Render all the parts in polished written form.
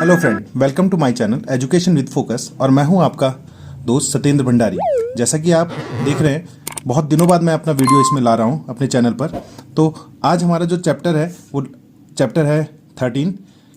Hello friend, welcome to my channel education with focus. और मैं हूं आपका दोस्त सत्येंद्र भंडारी। जैसा कि आप देख रहे हैं, बहुत दिनों बाद मैं अपना वीडियो इसमें ला रहा हूं अपने चैनल पर। तो आज हमारा जो चैप्टर है वो चैप्टर है 13।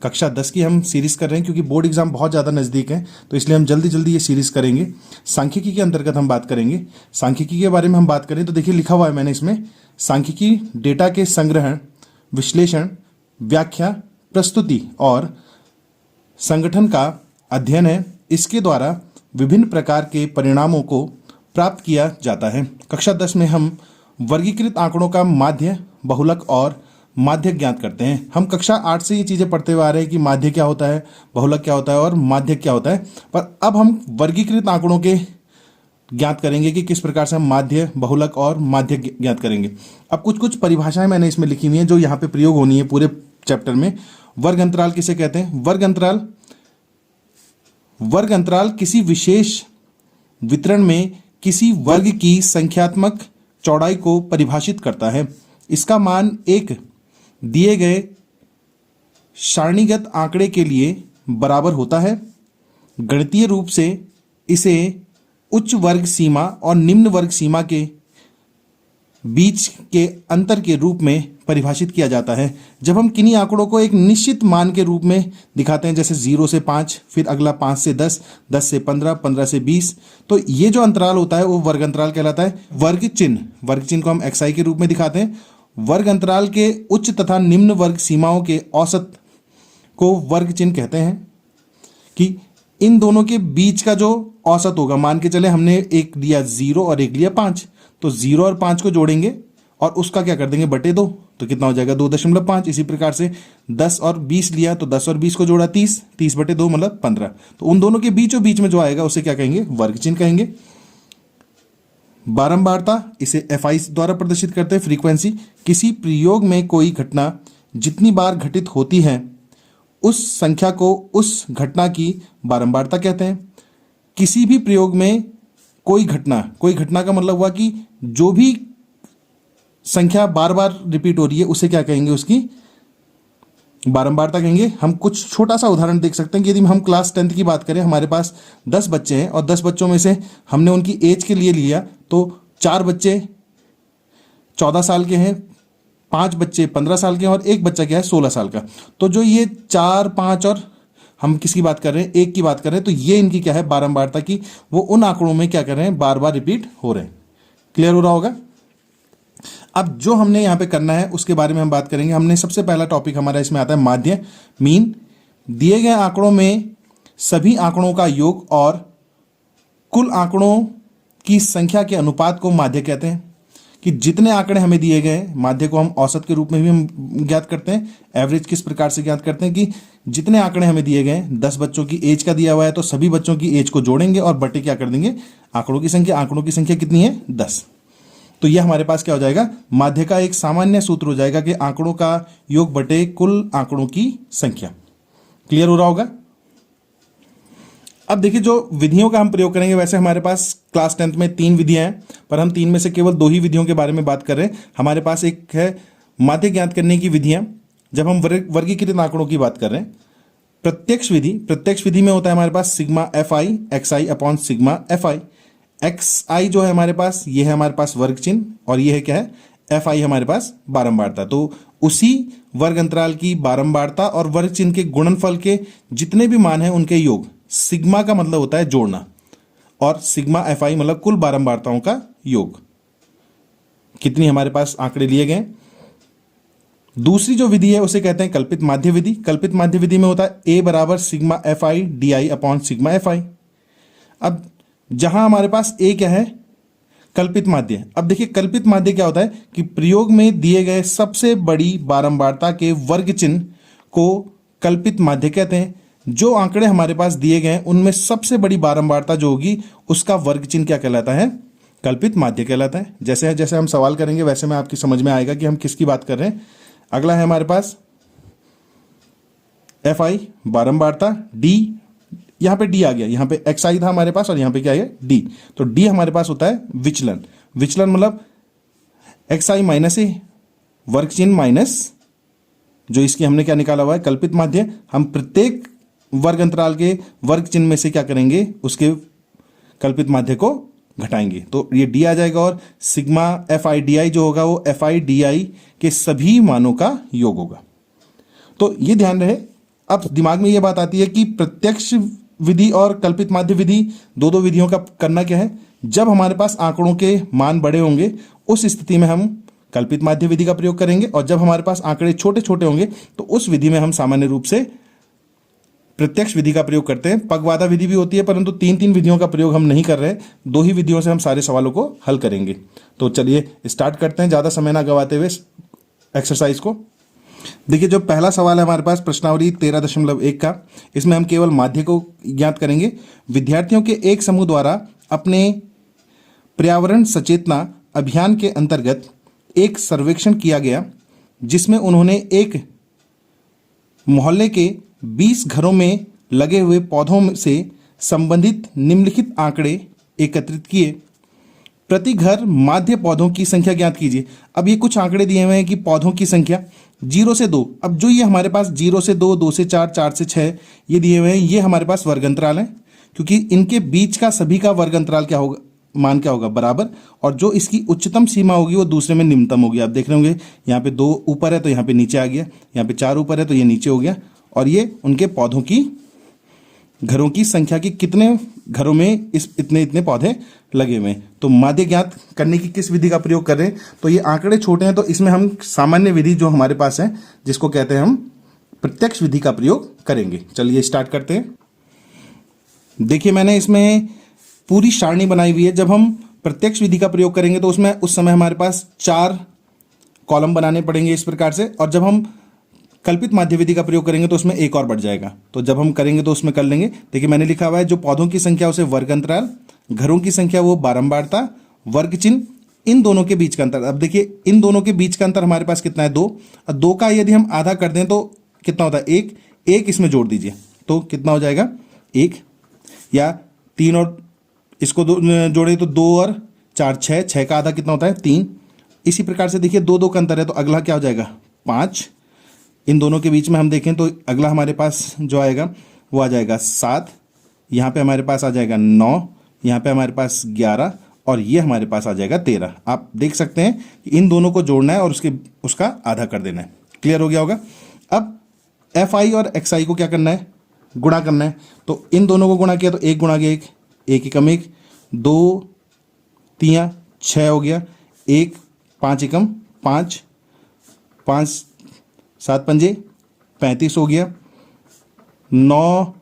कक्षा 10 की हम सीरीज़ कर रहे हैं क्योंकि बोर्ड एग्जाम बहुत ज़्यादा नज़दीक है, तो इसलिए हम जल्दी जल्दी ये सीरीज़ करेंगे। सांख्यिकी के अंतर्गत हम बात करेंगे। सांख्यिकी के बारे में हम बात करें तो देखिए, लिखा हुआ है मैंने इसमें, सांख्यिकी डेटा के संग्रहण, विश्लेषण, व्याख्या, प्रस्तुति और संगठन का अध्ययन है। इसके द्वारा विभिन्न प्रकार के परिणामों को प्राप्त किया जाता है। कक्षा 10 में हम वर्गीकृत आंकड़ों का माध्य, बहुलक और माध्य ज्ञात करते हैं। हम कक्षा 8 से ये चीज़ें पढ़ते हुए आ रहे हैं कि माध्य क्या होता है, बहुलक क्या होता है और माध्य क्या होता है। पर अब हम वर्गीकृत आंकड़ों के ज्ञात करेंगे कि किस प्रकार से हम माध्य, बहुलक और माध्य ज्ञात करेंगे। अब कुछ कुछ परिभाषाएं मैंने इसमें लिखी हुई हैं जो यहाँ पे प्रयोग होनी है पूरे चैप्टर में। वर्ग अंतराल किसे कहते हैं? वर्ग अंतराल किसी विशेष वितरण में किसी वर्ग की संख्यात्मक चौड़ाई को परिभाषित करता है। इसका मान एक दिए गए सारणीगत आंकड़े के लिए बराबर होता है। गणितीय रूप से इसे उच्च वर्ग सीमा और निम्न वर्ग सीमा के बीच के अंतर के रूप में परिभाषित किया जाता है। जब हम किन्हीं आंकड़ों को एक निश्चित मान के रूप में दिखाते हैं, जैसे 0 से 5, फिर अगला 5 से 10, 10 से 15, 15 से 20, तो ये जो अंतराल होता है वो वर्ग अंतराल कहलाता है। वर्ग चिन्ह को हम xi के रूप में दिखाते हैं। वर्ग अंतराल के उच्च तथा निम्न वर्ग सीमाओं के औसत को वर्ग चिन्ह कहते हैं। कि इन दोनों के बीच का जो औसत होगा, मान के चले हमने एक दिया 0 और एक लिया 5, तो 0 और 5 को जोड़ेंगे और उसका क्या कर देंगे, बटे 2, तो कितना हो जाएगा 2.5। इसी प्रकार से 10 और 20 लिया तो 10 और 20 को जोड़ा 30, 30 बटे 2 मतलब 15। तो उन दोनों के बीचों बीच में जो आएगा उसे क्या कहेंगे, वर्ग चिन्ह कहेंगे। बारंबारता, इसे FI द्वारा प्रदर्शित करते हैं। फ्रीक्वेंसी, किसी प्रयोग में कोई घटना जितनी बार घटित होती है उस संख्या को उस घटना की बारंबारता कहते हैं। किसी भी प्रयोग में कोई घटना का मतलब हुआ कि जो भी संख्या बार बार रिपीट हो रही है उसे क्या कहेंगे, उसकी बारंबारता कहेंगे। हम कुछ छोटा सा उदाहरण देख सकते हैं कि यदि हम क्लास 10th की बात करें, हमारे पास 10 बच्चे हैं और 10 बच्चों में से हमने उनकी एज के लिए लिया तो 4 बच्चे 14 साल के हैं, 5 बच्चे 15 साल के हैं और एक बच्चा क्या है, 16 साल का। तो जो ये 4, 5 और हम किसकी बात कर रहे हैं, एक की बात कर रहे हैं, तो ये इनकी क्या है, बारंबारता की। वो उन आंकड़ों में क्या कर रहे हैं, बार बार रिपीट हो रहे हैं। क्लियर हो रहा होगा। अब जो हमने यहाँ पे करना है उसके बारे में हम बात करेंगे। हमने सबसे पहला टॉपिक हमारा इसमें आता है माध्य, मीन। दिए गए आंकड़ों में सभी आंकड़ों का योग और कुल आंकड़ों की संख्या के अनुपात को माध्य कहते हैं। कि जितने आंकड़े हमें दिए गए हैं, माध्य को हम औसत के रूप में भी हम ज्ञात करते हैं। एवरेज किस प्रकार से ज्ञात करते हैं कि जितने आंकड़े हमें दिए गए हैं, 10 बच्चों की एज का दिया हुआ है तो सभी बच्चों की एज को जोड़ेंगे और बटे क्या कर देंगे, आंकड़ों की संख्या। आंकड़ों की संख्या कितनी है, 10। तो यह हमारे पास क्या हो जाएगा, माध्य का एक सामान्य सूत्र हो जाएगा कि आंकड़ों का योग बटे कुल आंकड़ों की संख्या। क्लियर हो रहा होगा। अब देखिए, जो विधियों का हम प्रयोग करेंगे, वैसे हमारे पास क्लास 10th में 3 विधियां हैं, पर हम 3 में से केवल 2 ही विधियों के बारे में बात कर रहे हैं। हमारे पास एक है माध्य ज्ञात करने की विधियां, जब हम वर्गीकृत आंकड़ों की बात कर रहे हैं। प्रत्यक्ष विधि में होता है हमारे पास sigma FI XI upon sigma FI। XI जो है हमारे पास, ये है हमारे पास वर्ग चिन्ह और ये है क्या है, FI हमारे पास बारंबारता। तो उसी वर्ग अंतराल की बारंबारता और वर्ग चिन्ह के गुणनफल के जितने भी मान हैं उनके योग। सिग्मा का मतलब होता है जोड़ना और सिग्मा FI मतलब कुल बारंबारताओं का योग। कितनी हमारे पास आंकड़े लिए गए। दूसरी जो विधि है उसे कहते हैं कल्पित माध्य विधि। कल्पित माध्य विधि में होता है A बराबर sigma FI DI upon sigma FI। अब जहां हमारे पास A क्या है, कल्पित माध्य। अब देखिए, कल्पित माध्य क्या होता है कि प्रयोग में दिए गए सबसे बड़ी बारंबारता के वर्ग चिन्ह को कल्पित माध्य कहते हैं। जो आंकड़े हमारे पास दिए गए हैं उनमें सबसे बड़ी बारंबारता जो होगी उसका वर्ग चिन्ह क्या कहलाता है, कल्पित माध्य कहलाता है। जैसे जैसे हम सवाल करेंगे वैसे में आपकी समझ में आएगा कि हम किसकी बात कर रहे हैं। अगला है हमारे पास FI बारंबारता, D, यहाँ पे D आ गया, यहाँ पे XI था हमारे पास और यहाँ पे क्या है, D। तो D हमारे पास होता है विचलन मतलब XI माइनस A, वर्ग चिन्ह माइनस जो इसकी हमने क्या निकाला हुआ है, कल्पित माध्य। हम प्रत्येक वर्ग अंतराल के वर्ग चिन्ह में से क्या करेंगे, उसके कल्पित माध्य को घटाएंगे। तो ये डी आ जाएगा और सिग्मा एफ आई डी आई जो होगा वो एफ आई डी आई के सभी मानों का योग होगा। तो ये ध्यान रहे। अब दिमाग में ये बात आती है कि प्रत्यक्ष विधि और कल्पित माध्य विधि, दो दो विधियों का करना क्या है। जब हमारे पास आंकड़ों के मान बड़े होंगे उस स्थिति में हम कल्पित माध्य विधि का प्रयोग करेंगे, और जब हमारे पास आंकड़े छोटे छोटे होंगे तो उस विधि में हम सामान्य रूप से प्रत्यक्ष विधि का प्रयोग करते हैं। पगवादा विधि भी होती है, परंतु तीन तीन विधियों का प्रयोग हम नहीं कर रहे, दो ही विधियों से हम सारे सवालों को हल करेंगे। तो चलिए स्टार्ट करते हैं, ज़्यादा समय ना गवाते हुए एक्सरसाइज को। देखिए, जो पहला सवाल है हमारे पास प्रश्नावली 13.1 का, इसमें हम केवल माध्य को ज्ञात करेंगे। विद्यार्थियों के एक समूह द्वारा अपने पर्यावरण सचेतना अभियान के अंतर्गत एक सर्वेक्षण किया गया, जिसमें उन्होंने एक मोहल्ले के 20 घरों में लगे हुए पौधों से संबंधित निम्नलिखित आंकड़े एकत्रित किए। प्रति घर माध्य पौधों की संख्या ज्ञात कीजिए। अब ये कुछ आंकड़े दिए हुए हैं कि पौधों की संख्या 0 से 2। अब जो ये हमारे पास 0 से 2, 2 से 4, 4 से 6 ये दिए हुए हैं, ये हमारे पास वर्ग अंतराल है, क्योंकि इनके बीच का सभी का वर्ग अंतराल क्या होगा, मान क्या होगा, बराबर। और जो इसकी उच्चतम सीमा होगी वो दूसरे में निम्नतम होगी। आप देख रहे होंगे यहाँ पे 2 ऊपर है तो यहाँ पे नीचे आ गया, यहाँ पे 4 ऊपर है तो ये नीचे हो गया। और ये उनके पौधों की घरों की संख्या की कितने घरों में इस इतने इतने पौधे लगे हुए हैं। तो माध्य ज्ञात करने की किस विधि का प्रयोग कर रहे हैं, तो ये आंकड़े छोटे हैं तो इसमें हम सामान्य विधि जो हमारे पास है जिसको कहते हैं हम प्रत्यक्ष विधि का प्रयोग करेंगे। चलिए स्टार्ट करते हैं। देखिए, मैंने इसमें पूरी सारणी बनाई हुई है। जब हम प्रत्यक्ष विधि का प्रयोग करेंगे तो उसमें उस समय हमारे पास 4 कॉलम बनाने पड़ेंगे इस प्रकार से, और जब हम कल्पित माध्य विधि का प्रयोग करेंगे तो उसमें एक और बढ़ जाएगा। तो जब हम करेंगे तो उसमें कर लेंगे। देखिए, मैंने लिखा हुआ है जो पौधों की संख्या उसे वर्ग अंतराल, घरों की संख्या वो बारंबारता, वर्ग चिन्ह, इन दोनों के बीच का अंतर। अब देखिए, इन दोनों के बीच का अंतर हमारे पास कितना है, 2। और 2 का यदि हम आधा कर दें तो कितना होता है, 1। 1 इसमें जोड़ दीजिए तो कितना हो जाएगा, 1। या 3 और इसको जोड़े तो 2 और 4 6, 6 का आधा कितना होता है, 3। इसी प्रकार से देखिए 2 2 का अंतर है तो अगला क्या हो जाएगा, 5। इन दोनों के बीच में हम देखें तो अगला हमारे पास जो आएगा वो आ जाएगा 7। यहाँ पे हमारे पास आ जाएगा 9, यहाँ पे हमारे पास 11, और ये हमारे पास आ जाएगा 13। आप देख सकते हैं कि इन दोनों को जोड़ना है और उसका आधा कर देना है। क्लियर हो गया होगा। अब एफ आई और एक्स आई को क्या करना है, गुणा करना है। तो इन दोनों को गुणा किया तो 1 गुणा 1, 1 एकम 1, 2 3 6 हो गया, 1 5 एकम 5, 5 7 पंजे 35 हो गया, 9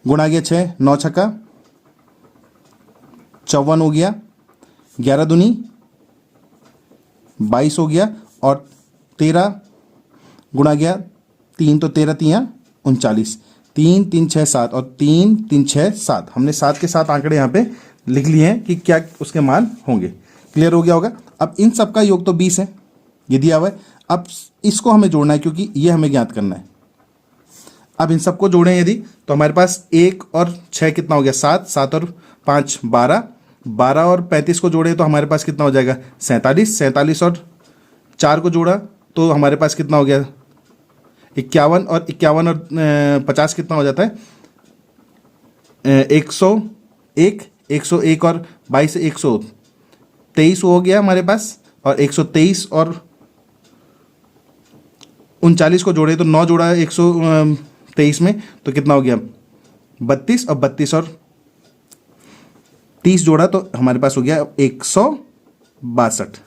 गुणा गया 6, 9 छक्का 54 हो गया, 11 दूनी 22 हो गया, और 13 गुणा गया 3 तो 13 3 39, 3 3 6 7, और 3 3 6 7। हमने 7 के 7 आंकड़े यहाँ पे लिख लिए हैं कि क्या उसके मान होंगे। क्लियर हो गया होगा। अब इन सब का योग तो 20 है, ये दिया हुआ है। अब इसको हमें जोड़ना है क्योंकि ये हमें ज्ञात करना है। अब इन सबको जोड़ें यदि तो हमारे पास 1 और 6 कितना हो गया, 7, 7 और 5 12, 12 और 35 को जोड़े तो हमारे पास कितना हो जाएगा, 47, 47 और 4 को जोड़ा तो हमारे पास कितना हो गया, 51, और 51 और 50 कितना हो जाता है, 101, 101 और 22 123 हो गया हमारे पास, और 123 और 39 को जोड़े तो 9 जोड़ा 123 में तो कितना हो गया, 32, और 32 और 30 जोड़ा तो हमारे पास हो गया 162।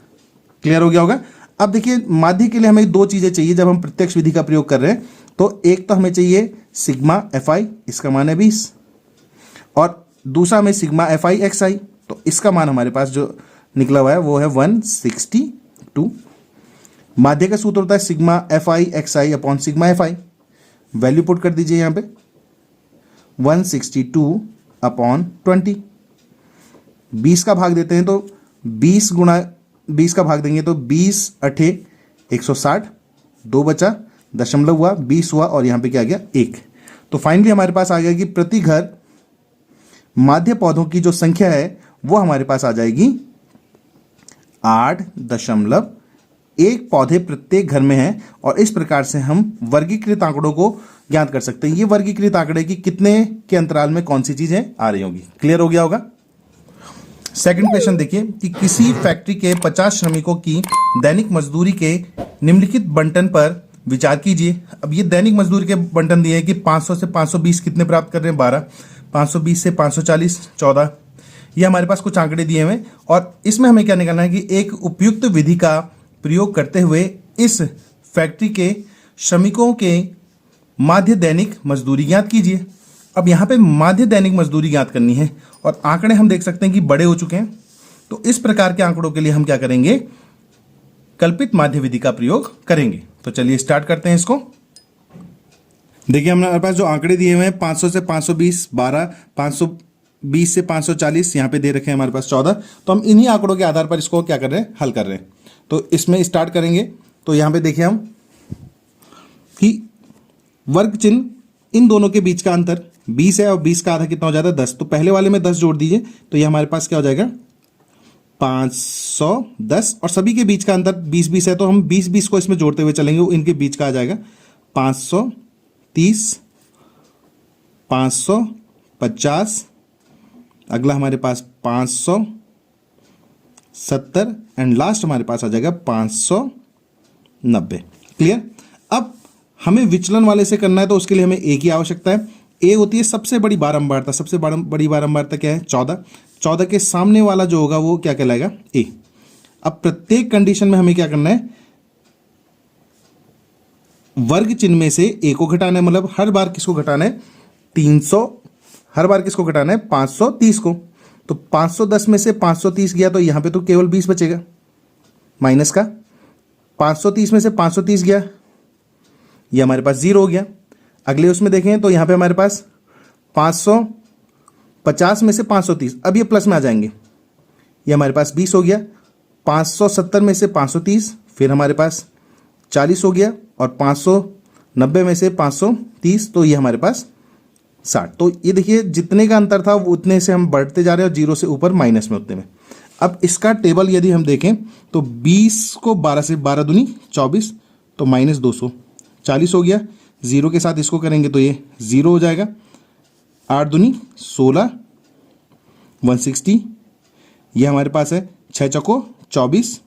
क्लियर हो गया होगा। अब देखिए, माध्य के लिए हमें 2 चीज़ें चाहिए जब हम प्रत्यक्ष विधि का प्रयोग कर रहे हैं। तो एक तो हमें चाहिए सिग्मा एफ आई, इसका मान है 20, और दूसरा हमें सिग्मा एफ आई एक्स आई, तो इसका मान हमारे पास जो निकला हुआ है वो है 162। माध्य का सूत्र होता है सिग्मा एफ आई एक्स आई अपॉन सिग्मा एफ आई। वैल्यू पुट कर दीजिए यहाँ पे 162 अपॉन 20। 20 का भाग देते हैं तो 20 गुणा 20 का भाग देंगे तो 20 8 160, 2 बचा, दशमलव हुआ, 20 हुआ, और यहाँ पे क्या आ गया, 1। तो फाइनली हमारे पास आ गया कि प्रति घर माध्य पौधों की जो संख्या है वो हमारे पास आ जाएगी एक पौधे प्रत्येक घर में है, और इस प्रकार से हम वर्गीकृत आंकड़ों को ज्ञात कर सकते हैं। ये वर्गीकृत आंकड़े की कितने के अंतराल में कौन सी चीजें आ रही होंगी। क्लियर हो गया होगा। सेकंड क्वेश्चन देखिए कि किसी फैक्ट्री के 50 श्रमिकों की दैनिक मजदूरी के निम्नलिखित बंटन पर विचार कीजिए। अब ये दैनिक मजदूरी के बंटन दिए हैं कि 500 से 520 कितने प्राप्त कर रहे हैं, 12, 520 से 540 14। ये हमारे पास कुछ आंकड़े दिए हुए, और इसमें हमें क्या निकालना है कि एक उपयुक्त विधि का प्रयोग करते हुए इस फैक्ट्री के श्रमिकों के माध्य दैनिक मजदूरी ज्ञात कीजिए। अब यहाँ पे माध्य दैनिक मजदूरी ज्ञात करनी है, और आंकड़े हम देख सकते हैं कि बड़े हो चुके हैं। तो इस प्रकार के आंकड़ों के लिए हम क्या करेंगे, कल्पित माध्य विधि का प्रयोग करेंगे। तो चलिए स्टार्ट करते हैं इसको। देखिए हमारे पास जो आंकड़े दिए हुए हैं 500 से 520 12, 520 से 540 यहाँ पे दे रखे हैं हमारे पास 14। तो हम इन्हीं आंकड़ों के आधार पर इसको क्या कर रहे हैं, हल कर रहे हैं। तो इसमें स्टार्ट करेंगे। तो यहाँ पे देखिए हम कि वर्ग चिन्ह इन दोनों के बीच का अंतर 20 है, और 20 का आधा कितना हो जाता है, 10। तो पहले वाले में 10 जोड़ दीजिए, तो ये हमारे पास क्या हो जाएगा, 510। और सभी के बीच का अंतर 20-20 है, तो हम 20-20 को इसमें जोड़ते हुए चलेंगे। इनके बीच का आ जाएगा 530, 550, अगला हमारे पास 570, एंड लास्ट हमारे पास आ जाएगा 590। क्लियर। अब हमें विचलन वाले से करना है, तो उसके लिए हमें ए की आवश्यकता है। ए होती है सबसे बड़ी बारंबारता। सबसे बड़ी बारंबारता क्या है, 14। 14 के सामने वाला जो होगा वो क्या कहलाएगा, ए। अब प्रत्येक कंडीशन में हमें क्या करना है, वर्ग चिन्ह में से ए को घटाना है। मतलब हर बार किसको घटाना है, 300। हर बार किसको घटाना है, 530 को। तो 510 में से 530 गया, तो यहां पे तो केवल 20 बचेगा माइनस का। 530 में से 530 गया, ये हमारे पास 0 हो गया। अगले उसमें देखें तो यहाँ पे हमारे पास 550 में से 530, अब ये प्लस में आ जाएंगे, ये हमारे पास 20 हो गया। 570 में से 530, फिर हमारे पास 40 हो गया, और 590 में से 530, तो ये हमारे पास 60। तो ये देखिए जितने का अंतर था वो उतने से हम बढ़ते जा रहे हैं, और 0 से ऊपर माइनस में उतने में। अब इसका टेबल यदि हम देखें तो 20 को 12 से 12 दूनी 24, तो माइनस 200, 40 हो गया। 0 के साथ इसको करेंगे तो ये 0 हो जाएगा। 8 दूनी 16, 160, ये हमारे पास है। 6 चौको 24,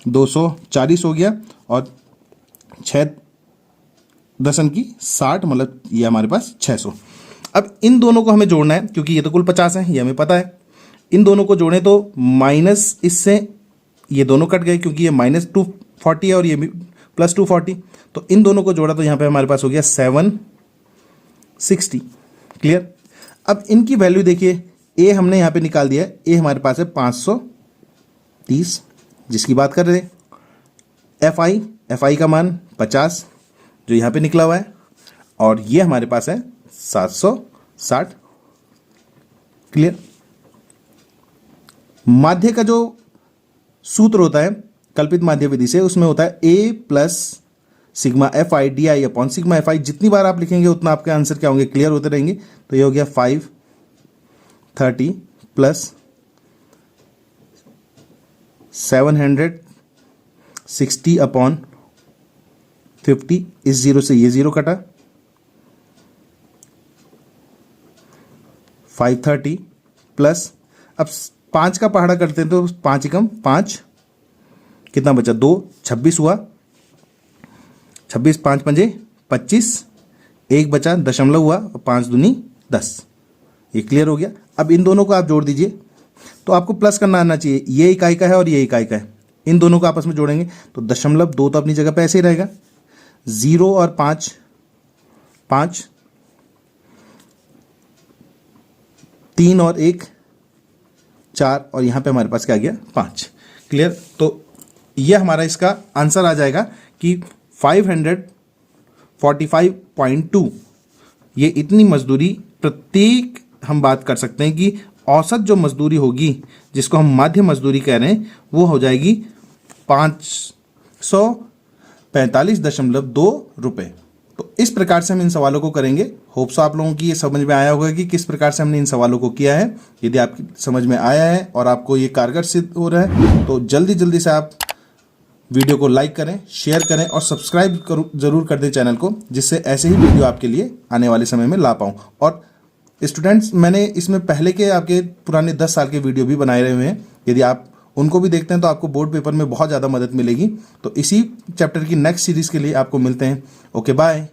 240 हो गया, और 6 दशम की 60, मतलब ये हमारे पास 600। अब इन दोनों को हमें जोड़ना है, क्योंकि ये तो कुल 50 है, ये हमें पता है। इन दोनों को जोड़ें तो माइनस इससे ये दोनों कट गए, क्योंकि ये -240 है और ये +240। तो इन दोनों को जोड़ा तो यहाँ पे हमारे पास हो गया 760। क्लियर। अब इनकी वैल्यू देखिए, ए हमने यहाँ पे निकाल दिया है। ए हमारे पास है 530, जिसकी बात कर रहे हैं। एफ आई का मान 50 जो यहाँ पे निकला हुआ है, और ये हमारे पास है 760। क्लियर। माध्य का जो सूत्र होता है कल्पित माध्य विधि से, उसमें होता है A plus sigma F I D I upon sigma F I. जितनी बार आप लिखेंगे उतना आपके आंसर क्या होंगे, क्लियर होते रहेंगे। तो ये हो गया 530 प्लस 760 अपॉन 50। इस 0 से ये 0 कटा, 530 प्लस, अब 5 का पहाड़ा करते हैं तो 5 एकम 5, कितना बचा, 2, 26 हुआ। 26, 5 पंजे 25, 1 बचा, दशमलव हुआ, 5 दूनी 10। ये क्लियर हो गया। अब इन दोनों को आप जोड़ दीजिए, तो आपको प्लस करना आना चाहिए। ये इकाई का है और ये इकाई का है, इन दोनों को आपस में जोड़ेंगे तो 0.2 तो अपनी जगह पे ऐसे ही रहेगा। 0 और 5, 5, 3 और 1, 4, और यहाँ पे हमारे पास क्या आ गया, 5। क्लियर। तो ये हमारा इसका आंसर आ जाएगा कि 545.2। ये इतनी मजदूरी प्रत्येक, हम बात कर सकते हैं कि औसत जो मजदूरी होगी, जिसको हम माध्य मजदूरी कह रहे हैं, वो हो जाएगी 545.2 रुपये। तो इस प्रकार से हम इन सवालों को करेंगे। होप्स आप लोगों की ये समझ में आया होगा कि किस प्रकार से हमने इन सवालों को किया है। यदि आपकी समझ में आया है और आपको ये कारगर सिद्ध हो रहा है, तो जल्दी जल्दी से आप वीडियो को लाइक करें, शेयर करें और सब्सक्राइब जरूर कर दें चैनल को, जिससे ऐसे ही वीडियो आपके लिए आने वाले समय में ला पाऊँ। और स्टूडेंट्स, मैंने इसमें पहले के आपके पुराने 10 साल के वीडियो भी बनाए हुए हैं, यदि आप उनको भी देखते हैं तो आपको बोर्ड पेपर में बहुत ज़्यादा मदद मिलेगी। तो इसी चैप्टर की नेक्स्ट सीरीज़ के लिए आपको मिलते हैं। Okay, bye.